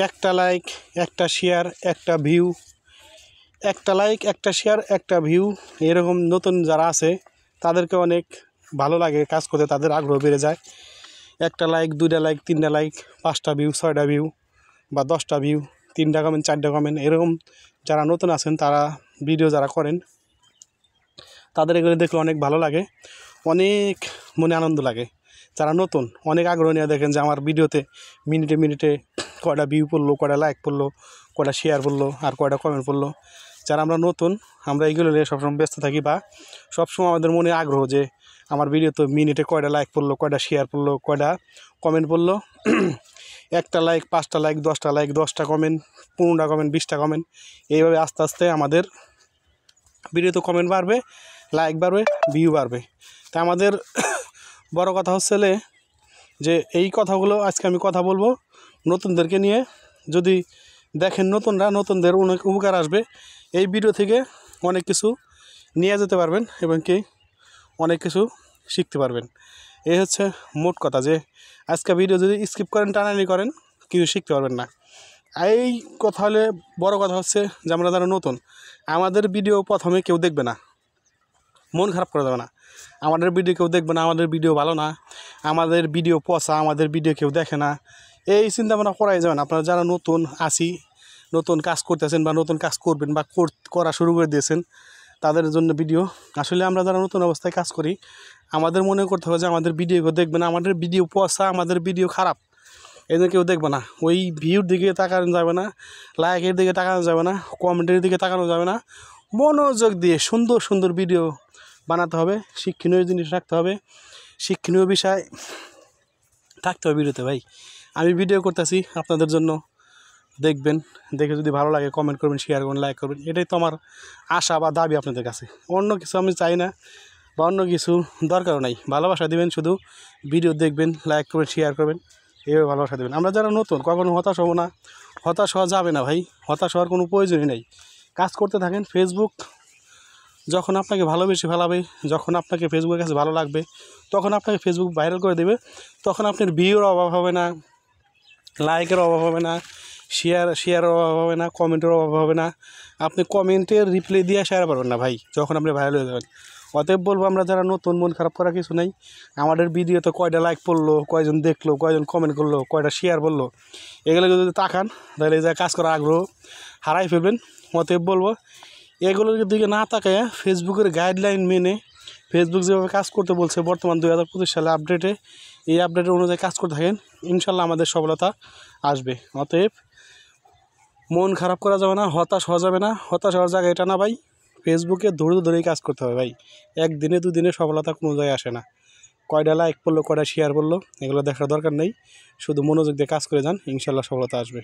একটা লাইক, একটা শেয়ার, একটা ভিউ, একটা লাইক, একটা শেয়ার, একটা ভিউ, এরকম নতুন যারা আছে তাদেরকে অনেক ভালো লাগে কাজ করতে, তাদের আগ্রহ বেড়ে যায়। একটা লাইক, 2টা লাইক, 3টা লাইক, 5টা ভিউ, 6টা ভিউ বা 10টা ভিউ, 3টা কমেন্ট, 4টা কমেন্ট, এরকম যারা নতুন আছেন তারা ভিডিও যারা করেন তাদের এগুলো দেখলে অনেক ভালো লাগে, অনেক মনে আনন্দ লাগে। যারা নতুন অনেক আগ্রহ নিয়ে দেখেন যে আমার ভিডিওতে মিনিটে মিনিটে কয়টা ভিউ পড়লো, কয়টা লাইক পড়লো, কয়টা শেয়ার পড়লো, আর কয়টা কমেন্ট পড়লো। যারা আমরা নতুন, আমরা এইগুলো নিয়ে সবসময় ব্যস্ত থাকি বা সবসময় আমাদের মনে আগ্রহ যে আমার ভিডিওতে মিনিটে কয়টা লাইক পড়লো, কয়টা শেয়ার পড়লো, কয়টা কমেন্ট পড়লো। একটা লাইক, 5টা লাইক, 10টা লাইক, 10টা কমেন্ট, 15টা কমেন্ট, 20টা কমেন্ট, এইভাবে আস্তে আস্তে আমাদের ভিডিওতে কমেন্ট বাড়বে, লাইক বাড়বে, ভিউ বাড়বে। তা আমাদের বড় কথা হচ্ছে যে এই কথাগুলো আজকে আমি কথা বলবো নতুনদেরকে নিয়ে। যদি দেখেন নতুনদের অনেক উপকার আসবে, এই ভিডিও থেকে অনেক কিছু নিয়ে যেতে পারবেন এবং কি অনেক কিছু শিখতে পারবেন। এই হচ্ছে মোট কথা, যে আজকে ভিডিও যদি স্কিপ করেন, টানাটানি করেন, কিছু শিখতে পারবেন না। এই কথা হলে বড় কথা হচ্ছে যে আমরা যারা নতুন, আমাদের ভিডিও প্রথমে কেউ দেখবে না, মন খারাপ করা যাবে না। আমাদের ভিডিও কেউ দেখবে না, আমাদের ভিডিও ভালো না, আমাদের ভিডিও পচা, আমাদের ভিডিও কেউ দেখে না, এই চিন্তা ভাবনা করাই যাবে না। আপনারা যারা নতুন আসি, নতুন কাজ করতেছেন বা নতুন কাজ করবেন বা করা শুরু করে দিয়েছেন, তাদের জন্য ভিডিও। আসলে আমরা যারা নতুন অবস্থায় কাজ করি, আমাদের মনে করতে হবে যে আমাদের ভিডিও কেউ দেখবে না, আমাদের ভিডিও পচা, আমাদের ভিডিও খারাপ, এই জন্য কেউ দেখবে না। ওই ভিউর দিকে তাকানো যাবে না, লাইকের দিকে তাকানো যাবে না, কমেন্টের দিকে তাকানো যাবে না। মনোযোগ দিয়ে সুন্দর সুন্দর ভিডিও বানাতে হবে, শিক্ষণীয় জিনিস রাখতে হবে, শিক্ষণীয় বিষয় থাকতে হবে ভিডিওতে। ভাই আমি ভিডিও করতেছি আপনাদের জন্য, দেখবেন, দেখে যদি ভালো লাগে কমেন্ট করবেন, শেয়ার করবেন, লাইক করবেন, এটাই তো আমার আশা বা দাবি আপনাদের কাছে। অন্য কিছু আমি চাই না বা অন্য কিছু দরকারও নাই। ভালোবাসা দিবেন, শুধু ভিডিও দেখবেন, লাইক করবেন, শেয়ার করবেন, এইভাবে ভালোবাসা দেবেন। আমরা যারা নতুন কখনো হতাশ হবো না, হতাশ হওয়া যাবে না ভাই, হতাশ হওয়ার কোনো প্রয়োজনই নেই। কাজ করতে থাকেন। ফেসবুক যখন আপনাকে ভালোবেসে ফেলাবে, যখন আপনাকে ফেসবুকের কাছে ভালো লাগবে, তখন আপনাকে ফেসবুক ভাইরাল করে দেবে। তখন আপনার ভিউর অভাব হবে না, লাইকের অভাব হবে না, শেয়ারের অভাব হবে না, কমেন্টের অভাব হবে না। আপনি কমেন্টের রিপ্লাই দিয়ে শেয়ার পারবেন না ভাই, যখন আপনি ভাইরাল হয়ে যাবেন। অতএব বলবো, আমরা যারা নতুন, মন খারাপ করার কিছু নেই। আমাদের ভিডিওতে কয়টা লাইক পড়লো, কয়জন দেখলো, কয়জন কমেন্ট করলো, কয়টা শেয়ার বললো, এগুলোকে যদি তাকান তাহলে এই জায়গায় কাজ করার আগ্রহ হারাই ফেলবেন। অতএব বলবো, এগুলোর দিকে না তাকায় ফেসবুকের গাইডলাইন মেনে, ফেসবুক যেভাবে কাজ করতে বলছে বর্তমান 2025 সালে আপডেটে, এই আপডেটের অনুযায়ী কাজ করতে থাকেন, ইনশাল্লাহ আমাদের সফলতা আসবে। অতএব মন খারাপ করা যাবে না, হতাশ হওয়া যাবে না। হতাশ হওয়ার জায়গা এটা না ভাই, ফেসবুকে ধৈর্য ধরেই কাজ করতে হবে ভাই। একদিনে 2 দিনে সফলতা কোনো জায়গায় আসে না। কয়টা লাইক পড়লো, কয়টা শেয়ার পড়লো, এগুলো দেখার দরকার নেই। শুধু মনোযোগ দিয়ে কাজ করে যান, ইনশাল্লাহ সফলতা আসবে।